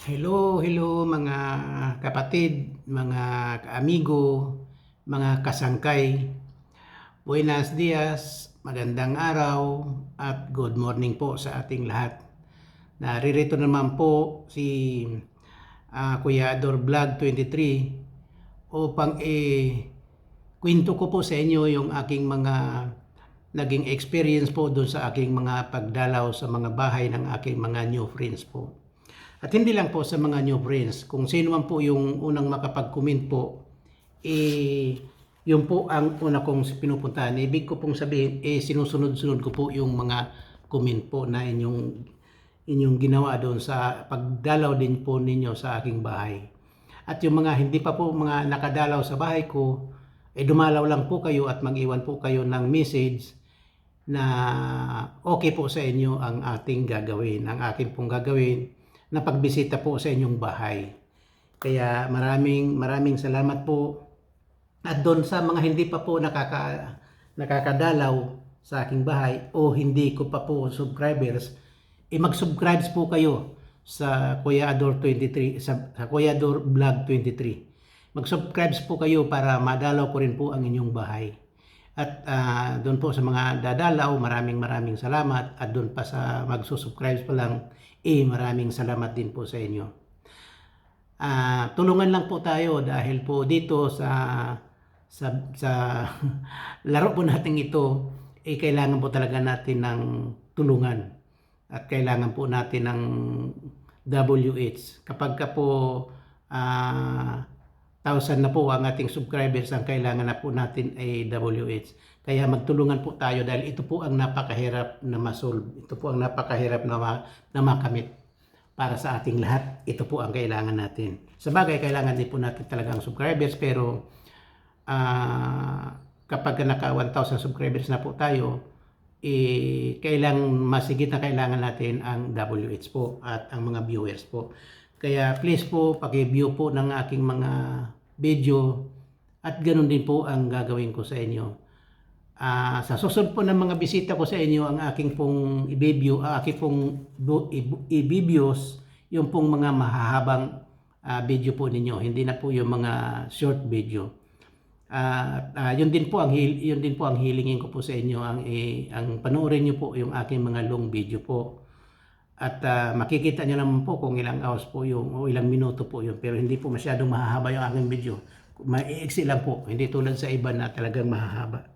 Hello, hello mga kapatid, mga kaamigo, mga kasangkay. Buenos dias, magandang araw at good morning po sa ating lahat. Naririto naman po si Kuya Ador Vlog 23 upang kwento ko po sa inyo yung aking mga naging experience po doon sa aking mga pagdalaw sa mga bahay ng aking mga new friends po. At hindi lang po sa mga new friends, kung sino man po yung unang makapag-comment po, yun po ang una kong pinupuntahan. Ibig ko pong sabihin, sinusunod-sunod ko po yung mga comment po na inyong ginawa doon sa pagdalaw din po ninyo sa aking bahay. At yung mga hindi pa po mga nakadalaw sa bahay ko, dumalaw lang po kayo at mag-iwan po kayo ng message na okay po sa inyo ang ating gagawin, ang aking pong gagawin na pagbisita po sa inyong bahay. Kaya maraming salamat po. At doon sa mga hindi pa po nakakadalaw sa aking bahay o hindi ko pa po subscribers, mag-subscribe po kayo sa Kuya Ador 23, sa Kuya Ador Vlog 23. Mag-subscribe po kayo para madalaw ko rin po ang inyong bahay. At doon po sa mga dadalaw, maraming salamat. At doon pa sa magsusubscribe pa lang, maraming salamat din po sa inyo. Tulungan lang po tayo dahil po dito sa laro po natin ito, kailangan po talaga natin ng tulungan. At kailangan po natin ng WH. Kapag ka po 1,000 na po ang ating subscribers, ang kailangan na po natin ay WH. Kaya magtulungan po tayo dahil ito po ang napakahirap na masolve. Ito po ang napakahirap na makamit para sa ating lahat. Ito po ang kailangan natin. Sa bagay, kailangan din po natin talagang subscribers, pero kapag naka 1,000 subscribers na po tayo, masigit na kailangan natin ang WH po at ang mga viewers po. Kaya please po, paki-view po ng aking mga video at ganoon din po ang gagawin ko sa inyo. Sa susunod po ng mga bisita ko sa inyo, ang aking pong i-videos, yung pong mga mahahabang video po ninyo. Hindi na po yung mga short video. Yun din po ang hilingin ko po sa inyo, ang panoorin niyo po yung aking mga long video po. At makikita niyo naman po kung ilang hours po yung o ilang minuto po yun, pero hindi po masyadong mahahaba yung aking video. Maiiksi lang po, hindi tulad sa iba na talagang mahahaba.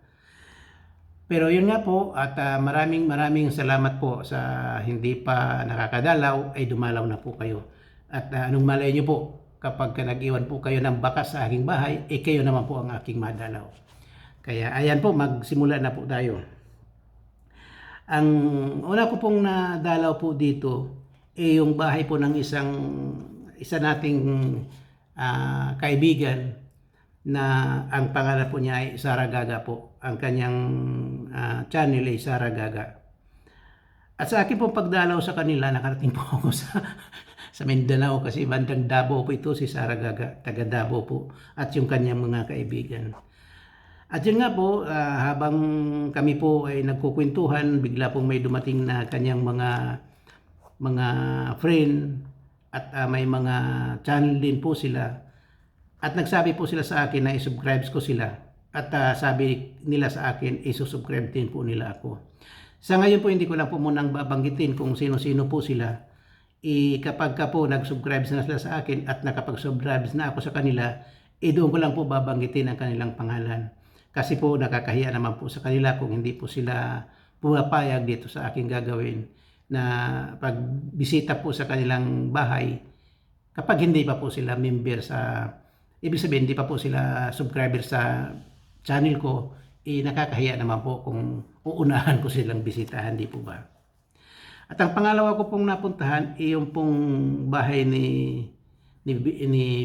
Pero yun nga po, at maraming salamat po sa hindi pa nakakadalaw ay dumalaw na po kayo. At anong malay niyo po, kapag nag-iwan po kayo ng bakas sa aking bahay, kayo naman po ang aking madalaw. Kaya ayan po, magsimula na po tayo. Ang una ko pong nadalaw po dito yung bahay po ng isa nating kaibigan na ang pangalan po niya ay Sara Gaga po. Ang kanyang channel ay Sara Gaga. At sa akin po pagdalaw sa kanila, nakarating po ako sa Mindanao kasi bandang Davao po ito si Sara Gaga, taga Davao po, at yung kanyang mga kaibigan. At yun nga po, habang kami po ay nagkukwentuhan, bigla pong may dumating na kanyang mga friend at may mga channel din po sila. At nagsabi po sila sa akin na i-subscribe ko sila. At sabi nila sa akin, i-subscribe din po nila ako. Sa ngayon po, hindi ko lang po munang babanggitin kung sino-sino po sila. Kapag ka po nag-subscribe na sila sa akin at nakapag-subscribe na ako sa kanila, doon ko lang po babanggitin ang kanilang pangalan. Kasi po nakakahiya naman po sa kanila kung hindi po sila pumapayag dito sa aking gagawin na pagbisita po sa kanilang bahay kapag hindi pa po sila member ibig sabihin hindi pa po sila subscriber sa channel ko, nakakahiya naman po kung uunahan ko silang bisitahan, di po ba? At ang pangalawa ko pong napuntahan yung pong bahay ni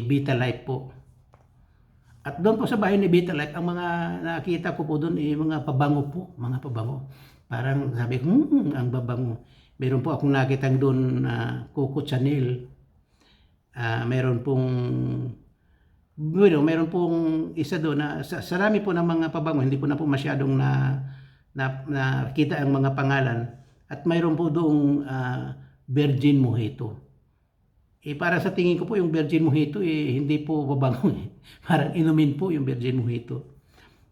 Vita Life po. At doon po sa bahay ni Vita Life, ang mga nakita ko po doon mga pabango po, mga pabango. Parang sabi ko, ang babango. Meron po akong nakita doon Coco Chanel. Meron pong isa doon na sarami po ng mga pabango, hindi po na po masyadong nakita ang mga pangalan. At mayroon po doong Virgin Mojito. Parang sa tingin ko po yung Virgin Mojito hindi po mabango eh. Parang inumin po yung Virgin Mojito.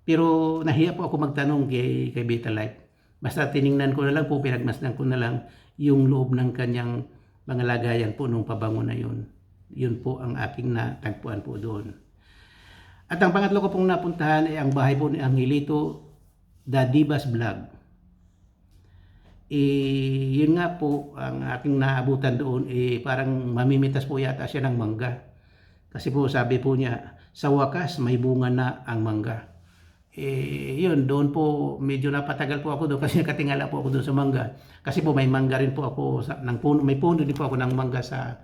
Pero nahiya po ako magtanong kay Vitalife. Basta tiningnan ko na lang po, pinagmasdan ko na lang yung loob ng kanyang mga lagayan po nung pabango na yun. Yun po ang aking natagpuan po doon. At ang pangatlo ko pong napuntahan ay ang bahay po ni Angelito, The Divas Vlog. Yun nga po ang aking naabutan doon, parang mamimitas po yata siya ng mangga. Kasi po sabi po niya, sa wakas may bunga na ang mangga. Yun, doon po medyo napatagal po ako doon kasi nakatingala po ako doon sa mangga. Kasi po may mangga rin po ako, may puno din po ako ng mangga sa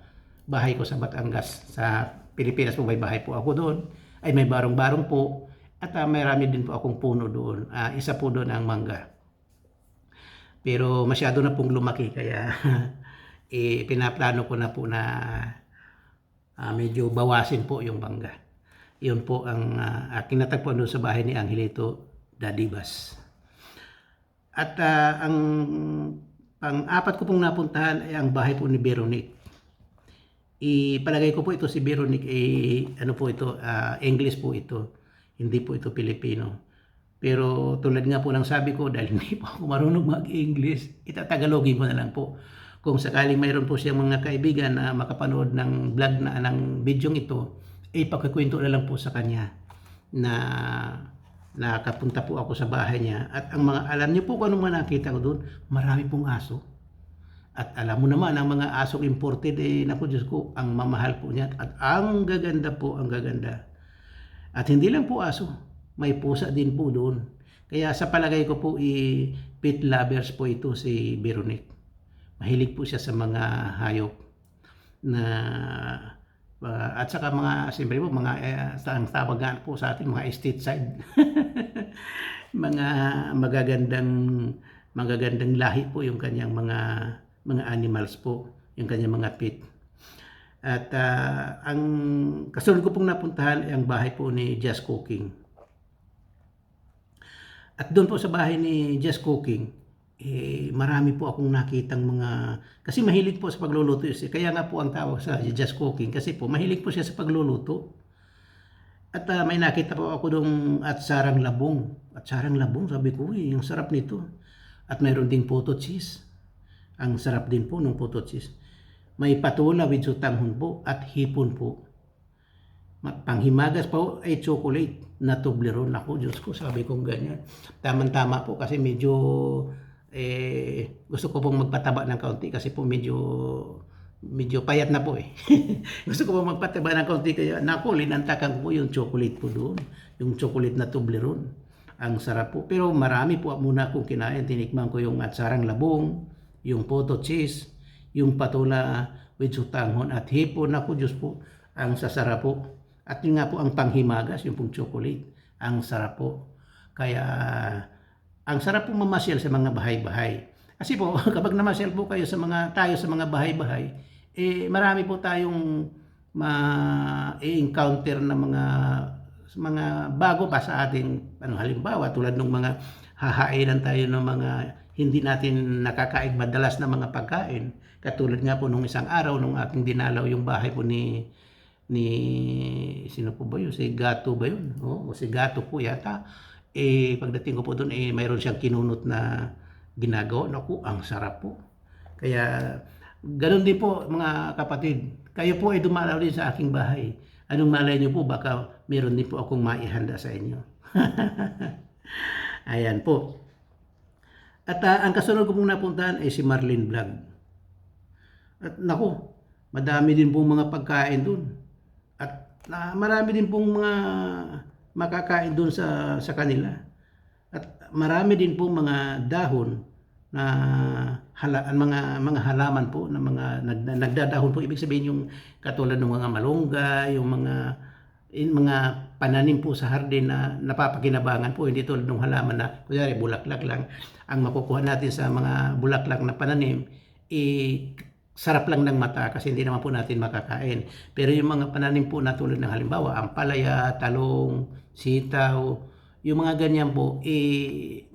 bahay ko sa Batangas. Sa Pilipinas po may bahay po ako doon. Ay may barong-barong po. At may rami din po akong puno doon. Isa po doon ang mangga. Pero masyado na pong lumaki kaya pinaplano ko na po na medyo bawasin po yung mangga. Yun po ang aking natagpuan doon sa bahay ni Angelito Dadibas. At ang pang-apat ko pong napuntahan ay ang bahay po ni Veronique. Ipalagay ko po ito si Veronique, ano po ito, English po ito, hindi po ito Pilipino. Pero tulad nga po ng sabi ko, dahil hindi po ako marunong mag-English, itatagalogin ko na lang po. Kung sakaling mayroon po siyang mga kaibigan na makapanood ng vlog na ng video ito, ipagkikwento na lang po sa kanya na nakapunta po ako sa bahay niya. At ang mga, alam niyo po kung anong mga nakita ko doon, marami pong aso. At alam mo naman, ang mga asong imported, naku Diyos ko, ang mamahal po niya. At ang gaganda po, ang gaganda. At hindi lang po aso, may pusa din po doon. Kaya sa palagay ko po, pet lovers po ito si Veronique. Mahilig po siya sa mga hayop na at saka mga, siyempre po, mga ang tawag po sa atin, mga estate side. Mga magagandang lahi po yung kanyang mga animals po, yung kanyang mga pet. At ang kasunod ko pong napuntahan ay ang bahay po ni Just Cooking. At doon po sa bahay ni Just Cooking, marami po akong nakitang mga, kasi mahilig po sa pagluluto. Kaya nga po ang tawag sa Just Cooking, kasi po mahilig po siya sa pagluluto. At may nakita po ako doon at sarang labong. At sarang labong, sabi ko, ang sarap nito. At mayroon ding puto cheese. Ang sarap din po ng puto cheese. May patula with sutanghon po at hipon po. Panghimagas po ay chocolate na Toblerone. Ako, Diyos ko, sabi kong ganyan. Tama-tama po kasi medyo gusto ko pong magpataba ng kaunti kasi po medyo payat na po eh. Gusto ko pong magpataba ng kaunti kaya naku, linantakan ko yung chocolate po doon. Yung chocolate na Toblerone. Ang sarap po. Pero marami po muna akong kinain. Tinikman ko yung atsarang labong, yung puto cheese, yung patula with sutanghon at hipon. Naku, Diyos po, ang sasarap po. At yun nga po ang panghimagas, yung pong chocolate. Ang sarap po. Kaya, ang sarap po mamasyal sa mga bahay-bahay. Kasi po, kapag namasyal po kayo tayo sa mga bahay-bahay, marami po tayong ma-encounter na mga bago pa sa ating, halimbawa, tulad ng mga hahainan tayo ng mga hindi natin nakakain madalas na mga pagkain. Katulad nga po nung isang araw, nung aking dinalaw yung bahay po ni sino po ba yun? Si Gato ba yun? O si Gato po yata. Pagdating ko po doon, mayroon siyang kinunot na ginagawa. Naku, ang sarap po. Kaya, ganun din po mga kapatid. Kayo po ay dumalaw din sa aking bahay. Anong malay nyo po, baka meron din po akong maihanda sa inyo. Ayan po. At ang kasunod ko pong napuntahan ay si Marlene Vlog. At naku, madami din pong mga pagkain doon. At marami din pong mga makakain doon sa kanila. At marami din pong mga dahon na mga halaman po na mga nagdadahon po, ibig sabihin yung katulad ng mga malunggay, yung mga pananim po sa hardin na napapakinabangan po, hindi tulad ng halaman na kunyari bulaklak lang. Ang makukuha natin sa mga bulaklak na pananim, sarap lang ng mata kasi hindi naman po natin makakain. Pero yung mga pananim po na tulad ng halimbawa, ampalaya, talong, sitaw, yung mga ganyan po,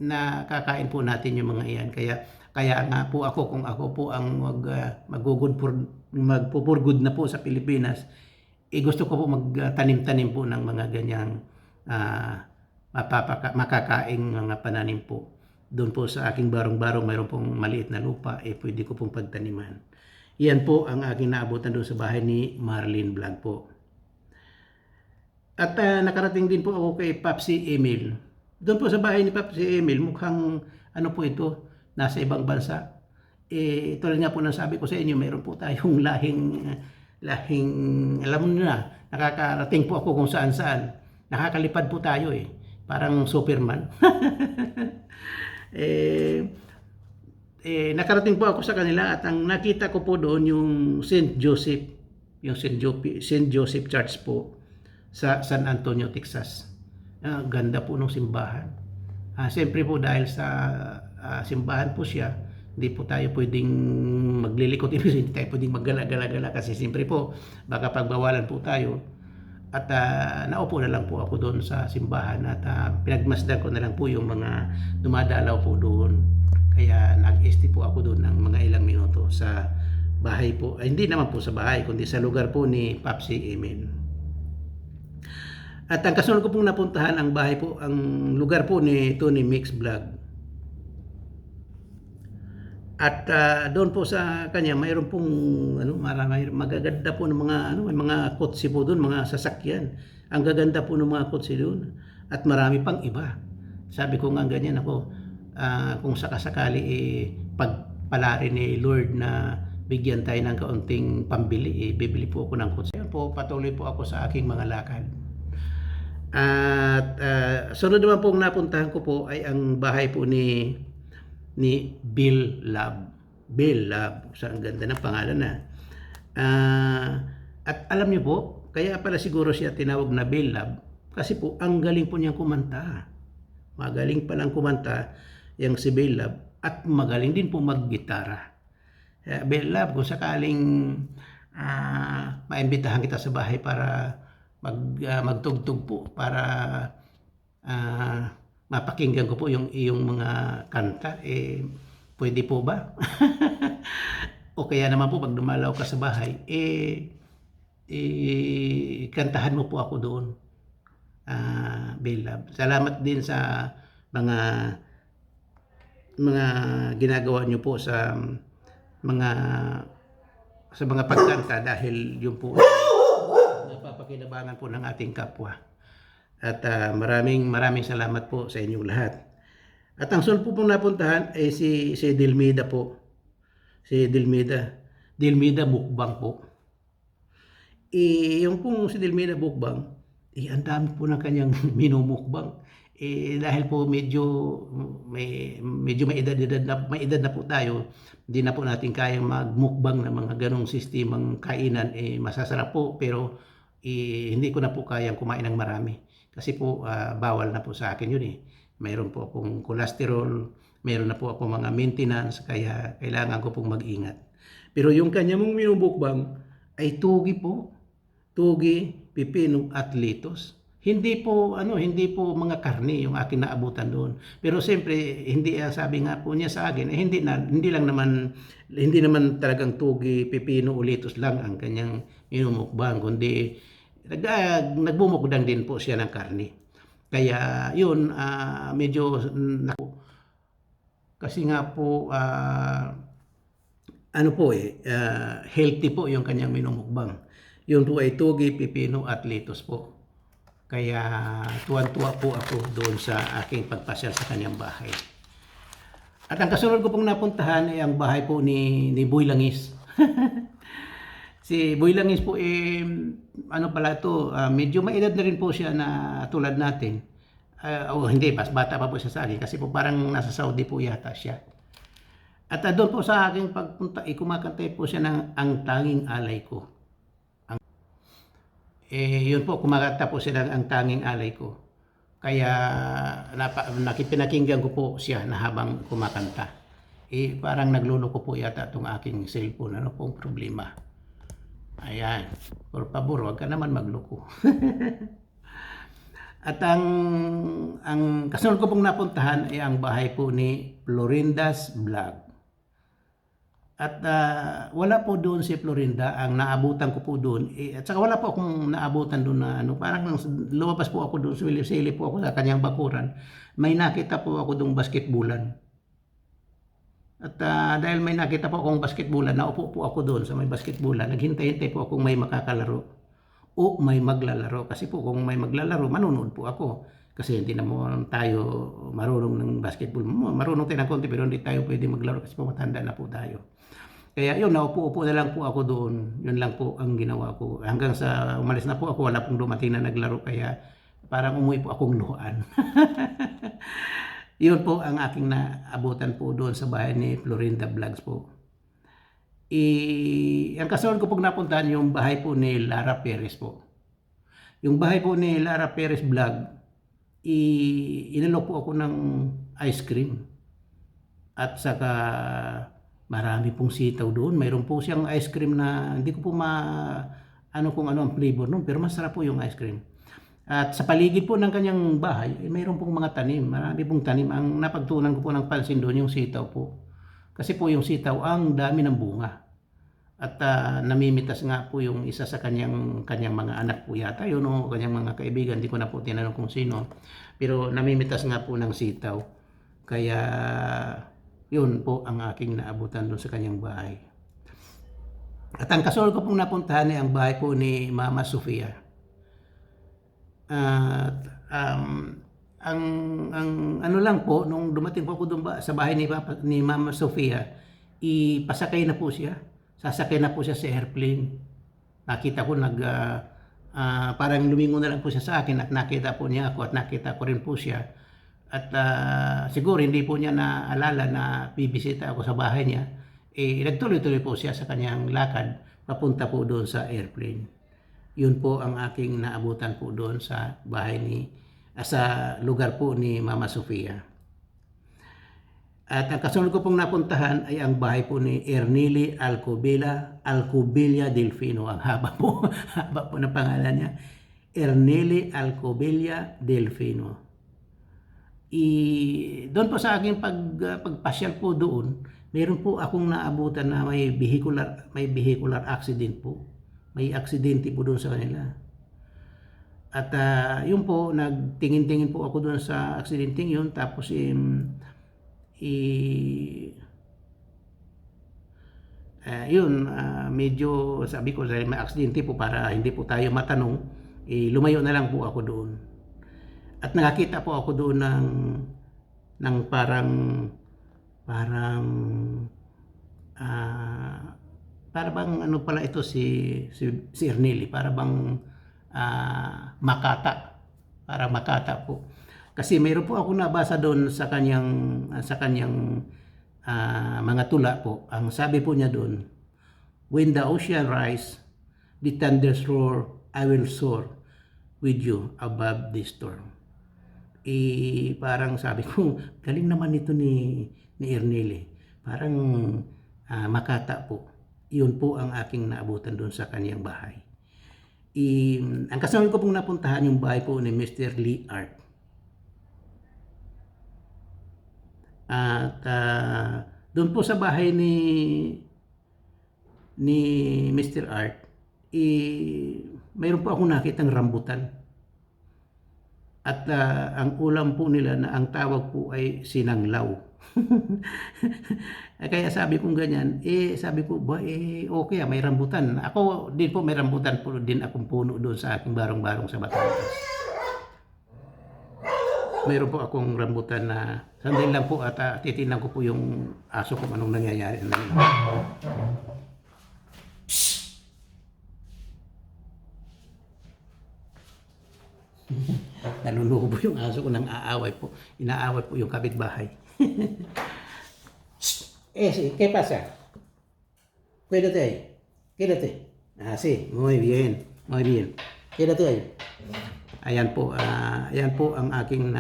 nakakain po natin yung mga iyan. Kaya Kaya nga po ako, kung ako po ang magpupurgod na po sa Pilipinas, gusto ko po magtanim-tanim po ng mga ganyang makakaing mga pananim po. Doon po sa aking barong-barong mayroon pong maliit na lupa, pwede ko pong pagtaniman. Yan po ang aking naabutan doon sa bahay ni Marlene Vlog po. At nakarating din po ako kay Papsi Emil. Doon po sa bahay ni Papsi Emil, mukhang ano po ito, nasa ibang bansa. Tulad nga po ng sabi ko sa inyo, mayroon po tayong lahing, alam mo na, nakakarating po ako kung saan-saan. Nakakalipad po tayo parang Superman. Nakarating po ako sa kanila at ang nakita ko po doon yung St. Joseph, yung St. Joseph Church po sa San Antonio, Texas. Ganda po ng simbahan. Siyempre po dahil sa simbahan po siya, hindi po tayo pwedeng maglilikot, hindi tayo pwedeng maggala-gala kasi siyempre po baka pagbawalan po tayo. At naupo na lang po ako doon sa simbahan at pinagmasdan ko na lang po yung mga dumadalaw po doon. Kaya nag-stay po ako doon ng mga ilang minuto sa bahay po. Hindi naman po sa bahay, kundi sa lugar po ni Papsi Emil. At ang kasunod ko pong napuntahan ang bahay po, ang lugar po ni Tony Mix Vlog. At doon po sa kanya mayroon pong marami magaganda po ng mga may mga kotse po doon, mga sasakyan. Ang gaganda po ng mga kotse doon at marami pang iba. Sabi ko nga ganyan ako, kung sakasakali pagpalarin ni Lord na bigyan tayo ng kaunting pambili, bibili po ako ng kotse. Po patuloy po ako sa aking mga lakad. At sunod naman pong napuntahan ko po ay ang bahay po ni Bill Love. Bill Love. Ang ganda ng pangalan na. At alam niyo po, kaya pala siguro siya tinawag na Bill Love kasi po ang galing po niyang kumanta. Magaling palang kumanta yung si Bill Love at magaling din po maggitara. Bill Love, kung sakaling maimbitahan kita sa bahay para magtugtog po para mapakinggan ko po yung iyong mga kanta, pwede po ba? O kaya naman po pag dumalaw ka sa bahay, kantahan mo po ako doon, Bill Love. Salamat din sa mga ginagawa niyo po sa mga pagkanta dahil yun po napapakinabangan po ng ating kapwa. At maraming salamat po sa inyong lahat. At ang sunod po pong napuntahan ay si Delmida po. Si Delmida Mukbang po. Yung pong si Delmida Mukbang, ang dami po ng kanyang minumukbang. Dahil po medyo may edad na po tayo, hindi na po natin kaya magmukbang ng mga ganong sistemang kainan. Masasarap po pero hindi ko na po kayang kumain ng marami. Kasi po bawal na po sa akin yun Mayroon po akong cholesterol, mayroon na po ako mga maintenance, kaya kailangan ko pong mag-ingat. Pero yung kanya mong minubukbang ay tugi po. Tugi, pipino at litos. Hindi po mga karne yung aking naabutan doon. Pero siyempre hindi sabi nga po niya sa akin, hindi naman talagang tugi, pipino o litos lang ang kanyang minumukbang, kundi nagbumukdang din po siya ng karne. Kaya yun, medyo kasi nga po healthy po yung kanyang minumukbang. Yun po ay tugi, pipino at litos po. Kaya tuwan-tuwa po ako doon sa aking pagpasyal sa kanyang bahay. At ang kasunod ko pong napuntahan ay ang bahay po ni Boy Langis. Si Boy Langis po medyo may edad na rin po siya na tulad natin. Hindi, bata pa po siya sa akin kasi po parang nasa Saudi po yata siya. At doon po sa aking pagpunta, kumakanta po siya ng Ang Tanging Alay Ko. Yun po, kumakanta po siya ng Ang Tanging Alay Ko. Kaya pinakinggan ko po siya na habang kumakanta. Parang nagluloko po yata itong aking cellphone. Ano pong problema? Ayan, por favor, wag ka naman magloko. At ang kasunod ko pong napuntahan ay ang bahay po ni Florinda's Vlog. At wala po doon si Florinda, ang naabutan ko po doon, at saka wala po akong naabutan doon na ano, parang nang lumabas po ako doon, sili po ako sa kanyang bakuran, may nakita po ako doong basketbulan. At dahil may nakita po akong basketbulan, naupo po ako doon sa may basketbulan, naghintay-hintay po akong may makakalaro o may maglalaro. Kasi po kung may maglalaro, manonood po ako. Kasi hindi naman tayo marunong ng basketball. Marunong tayo ng konti pero hindi tayo pwede maglaro kasi po matanda na po tayo. Kaya yun, naupo-upo na lang po ako doon. Yun lang po ang ginawa ko. Hanggang sa umalis na po ako, wala pong dumating na naglaro. Kaya parang umuwi po akong luhaan. Yun po ang aking naabutan po doon sa bahay ni Florinda Vlogs po. Ang kasunod ko pong napuntahan yung bahay po ni Lara Perez po. Yung bahay po ni Lara Perez Vlog, inalok po ako ng ice cream. At saka marami pong sitaw doon. Mayroon po siyang ice cream na hindi ko po ano kung ano ang flavor noon, pero masarap po yung ice cream. At sa paligid po ng kanyang bahay, mayroon pong mga tanim. Marami pong tanim. Ang napagtunan ko po ng pansin doon yung sitaw po. Kasi po yung sitaw, ang dami ng bunga. At namimitas nga po yung isa sa kanyang mga anak po yata. Yun o kanyang mga kaibigan. Hindi ko na po tinanong kung sino. Pero namimitas nga po ng sitaw. Kaya yun po ang aking naabutan doon sa kanyang bahay. At ang kasunod ko pong napuntahan ay ang bahay po ni Mama Sofia. At ang ano lang po, nung dumating po ako doon sa bahay ni Mama Sofia, ipasakay na po siya. Sasakay na po siya sa airplane. Nakita ko parang lumingon na lang po siya sa akin at nakita po niya ako at nakita ko rin po siya. At siguro hindi po niya naalala na bibisita ako sa bahay niya. Nagtuloy-tuloy po siya sa kanyang lakad papunta po doon sa airplane. Yun po ang aking naabutan po doon sa bahay sa lugar po ni Mama Sofia. At ang kasunod ko pong napuntahan ay ang bahay po ni Ernili Alcobilla Delfino. Ang haba po, haba po ng pangalan niya. Ernili Alcobilla Delfino. Doon po sa aking pagpasyal po doon, meron po akong naabutan na may vehicular accident po. May aksidente po doon sa kanila. At yun po, nagtingin-tingin po ako doon sa aksidenteng yun. Tapos yun, medyo sabi ko may aksidente po para hindi po tayo matanong, lumayo na lang po ako doon. At nakakita po ako doon ng parang para bang ano pala ito si Ernili, para bang Makata, para Makata po. Kasi mayroon po ako nabasa doon sa kanyang mga tula po. Ang sabi po niya doon, when the ocean rise, the thunders roar, I will soar with you above the storm. Parang sabi ko, galing naman ito ni Ernili. Parang Makata po. Yun po ang aking naabutan doon sa kanyang bahay. Ang kasunod ko pong napuntahan yung bahay po ni Mr. Lee Art. At doon po sa bahay ni Mr. Art, mayroon po akong nakitang rambutan. At ang ulam po nila na ang tawag po ay sinanglaw. Kaya sabi kong ganyan, sabi ko, okay may rambutan. Ako din po may rambutan po din akong puno doon sa aking barong-barong sa Batangas. Mayroon po akong rambutan na sandali lang po at titingnan ko po yung aso kung anong nangyayari. Naluluho po yung aso ko nang aaway po. Inaaway po yung kapitbahay. Sí, ¿qué pasa? Quédate ahí, quédate. Sí, muy bien, muy bien. Quédate ahí. Ayan po ang aking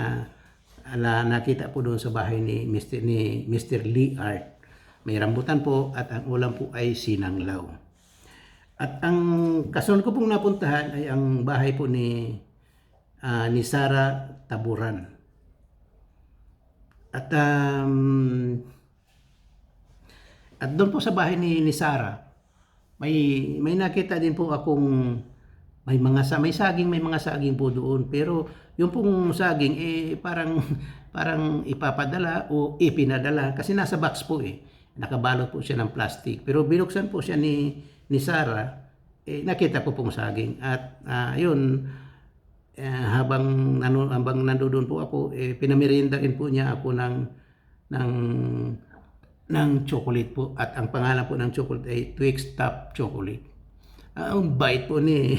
nakita po doon sa bahay ni Mr. Lee Art. May rambutan po at ang ulam po ay sinanglaw. At ang kasunod ko pong napuntahan ay ang bahay po ni Sara Taburan. At doon po sa bahay ni Sarah, may nakita din po akong may saging, may mga saging po doon. Pero yung pong saging parang parang ipapadala o ipinadala kasi nasa box po eh. Nakabalot po siya ng plastic. Pero binuksan po siya ni Sarah, nakita ko pong saging. At yun, habang nandoon po ako, pinamerienda rin po niya ako ng chocolate po. At ang pangalan po ng chocolate ay Twix Top Chocolate. Ang bait po ni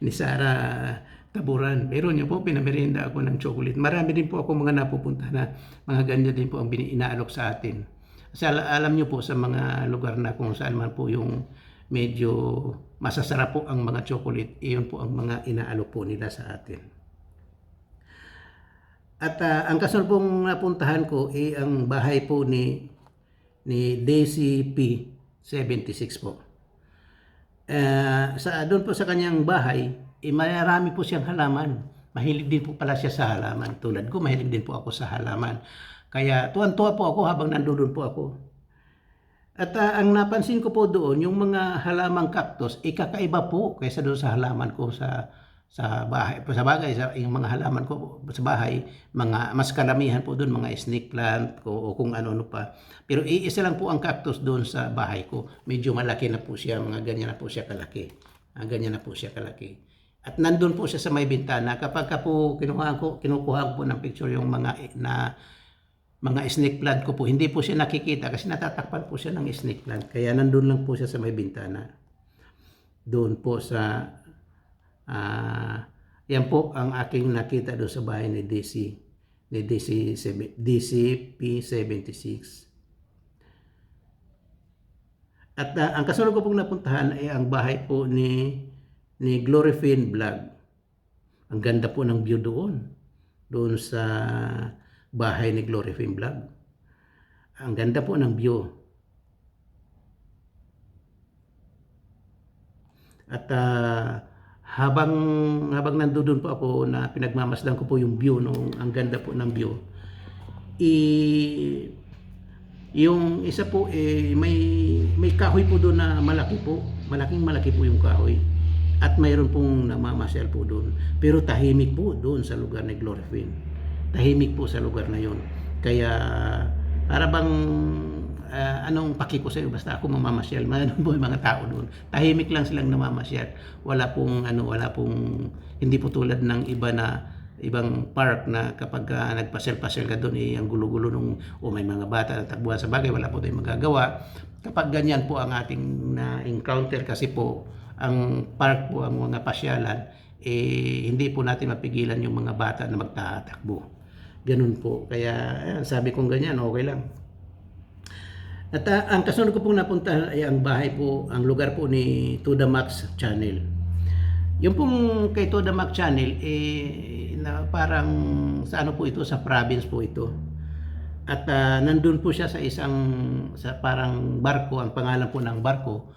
Sarah Taburan. Pero niya po, pinamerienda ako ng chocolate. Marami din po ako mga napupunta na mga ganyan din po ang inaalok sa atin. Kasi alam niyo po sa mga lugar na kung saan man po yung medyo masasarap po ang mga chocolate, iyon po ang mga inaalok po nila sa atin. At ang kasunod pong napuntahan ko ay ang bahay po ni Daisy P. 76 po. Doon po sa kanyang bahay, marami po siyang halaman. Mahilig din po pala siya sa halaman. Tulad ko, mahilig din po ako sa halaman. Kaya tuwan-tuwa po ako habang nandoon po ako. At ang napansin ko po doon, yung mga halamang cactus, kakaiba po kaysa doon sa halaman ko sa bahay. Sa bagay, yung mga halaman ko sa bahay, mas karamihan po doon, mga snake plant o kung ano-ano pa. Pero iisa lang po ang cactus doon sa bahay ko. Medyo malaki na po siya, mga ganyan na po siya kalaki. Ganyan na po siya kalaki. At nandun po siya sa may bintana. Kapag po kinukuha ko po ng picture yung mga snake plant ko po, hindi po siya nakikita kasi natatakpan po siya ng snake plant. Kaya nandun lang po siya sa may bintana. Doon po sa yan po ang aking nakita doon sa bahay ni DCP76. At ang kasunod ko pong napuntahan ay ang bahay po ni Glorifin Vlog. Ang ganda po ng view doon sa bahay ni Glorifin Vlog. Ang ganda po ng view. At habang nandoon po ako na pinagmamasdan ko po yung view, ang ganda po ng view. Yung isa po may kahoy po doon na malaki po. Malaki po yung kahoy. At mayroon pong namamasyal po doon. Pero tahimik po doon sa lugar ni Glorifin. Tahimik po sa lugar na yon. Kaya para bang anong paki ko sa iyo, basta ako mamamasyal. Mayroon po yung mga tao doon. Tahimik lang silang namamasyal. Wala pong hindi po tulad ng ibang park na kapag nagpasyal-pasyal ka doon, ang gulo-gulo may mga bata na takbuhan sa bagay, wala po tayong magagawa. Kapag ganyan po ang ating na-encounter, kasi po ang park po, ang mga pasyalan, hindi po natin mapigilan yung mga bata na magtatakbo. Ganun po. Kaya sabi kong ganyan, okay lang. At ang kasunod ko pong napuntahan ay ang bahay po, ang lugar po ni Toda Max Channel. Yung pong kay Toda Max Channel, na parang sa ano po ito, sa province po ito. At nandun po siya sa parang barko, ang pangalan po ng barko,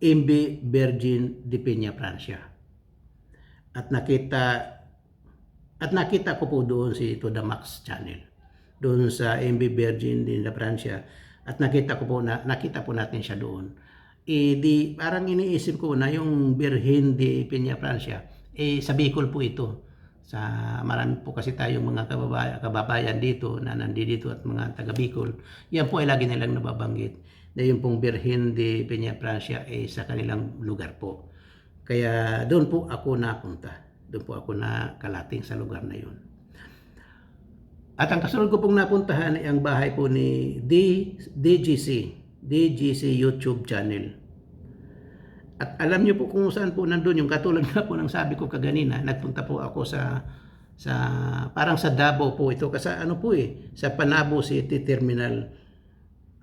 MV Virgin de Peña, Francia. At nakita ko po doon si Toda Max Channel. Doon sa MV Virgin de la Francia. At nakita po natin siya doon. Parang iniisip ko na yung Virgin de Peña, Francia, sa Bicol po ito. Marami po kasi tayong mga kababayan dito na nandito at mga taga Bicol. Yan po ay lagi nilang nababanggit. Na yung pong Virgin de Peña, Francia sa kanilang lugar po. Kaya doon po ako napunta. Doon po ako nakalating sa lugar na yun. At ang kasunod ko pong napuntahan ay ang bahay po ni DGC YouTube channel. At alam niyo po kung saan po nandun, yung katulad nga po ng sabi ko kaganina, nagpunta po ako parang sa Davao po ito, kasi sa Panabo City Terminal.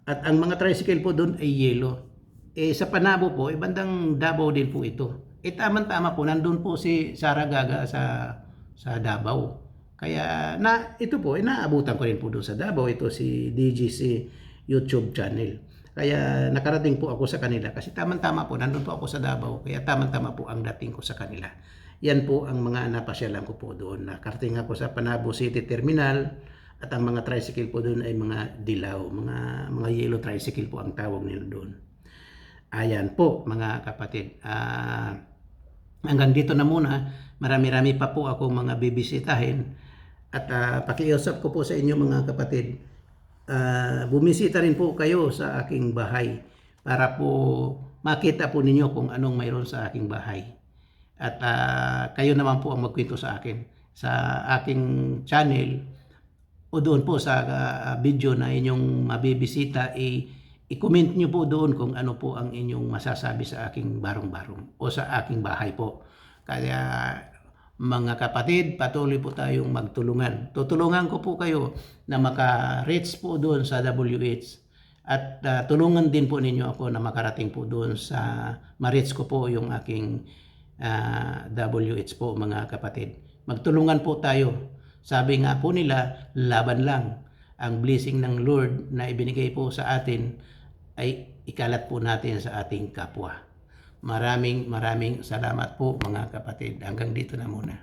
At ang mga tricycle po doon ay yellow. Sa Panabo po, bandang Davao din po ito. Tama-tama po, nandun po si Sara Gaga sa Davao. Kaya ito po, naabutan ko rin po doon sa Davao, ito si DGC YouTube channel. Kaya nakarating po ako sa kanila kasi tama-tama po, nandun po ako sa Davao, kaya tama-tama po ang dating ko sa kanila. Yan po ang mga napasyalan ko po doon. Nakarating ako sa Panabo City Terminal At ang mga tricycle po doon ay mga dilaw, mga yellow tricycle po ang tawag nila doon. Ayan po mga kapatid. Hanggang dito na muna. Marami-rami pa po akong mga bibisitahin. At pakiusap ko po sa inyo mga kapatid, bumisita rin po kayo sa aking bahay para po makita po ninyo kung anong mayroon sa aking bahay. At kayo naman po ang magkwento sa akin sa aking channel o doon po sa video na inyong mabibisita. I-comment nyo po doon kung ano po ang inyong masasabi sa aking barong-barong o sa aking bahay po. Kaya mga kapatid, patuloy po tayong magtulungan. Tutulungan ko po kayo na maka-reach po doon sa WH at tulungan din po ninyo ako na makarating po doon sa ma-reach ko po yung aking WH po mga kapatid. Magtulungan po tayo. Sabi nga po nila, laban lang. Ang blessing ng Lord na ibinigay po sa atin ay ikalat po natin sa ating kapwa. Maraming salamat po mga kapatid. Hanggang dito na muna.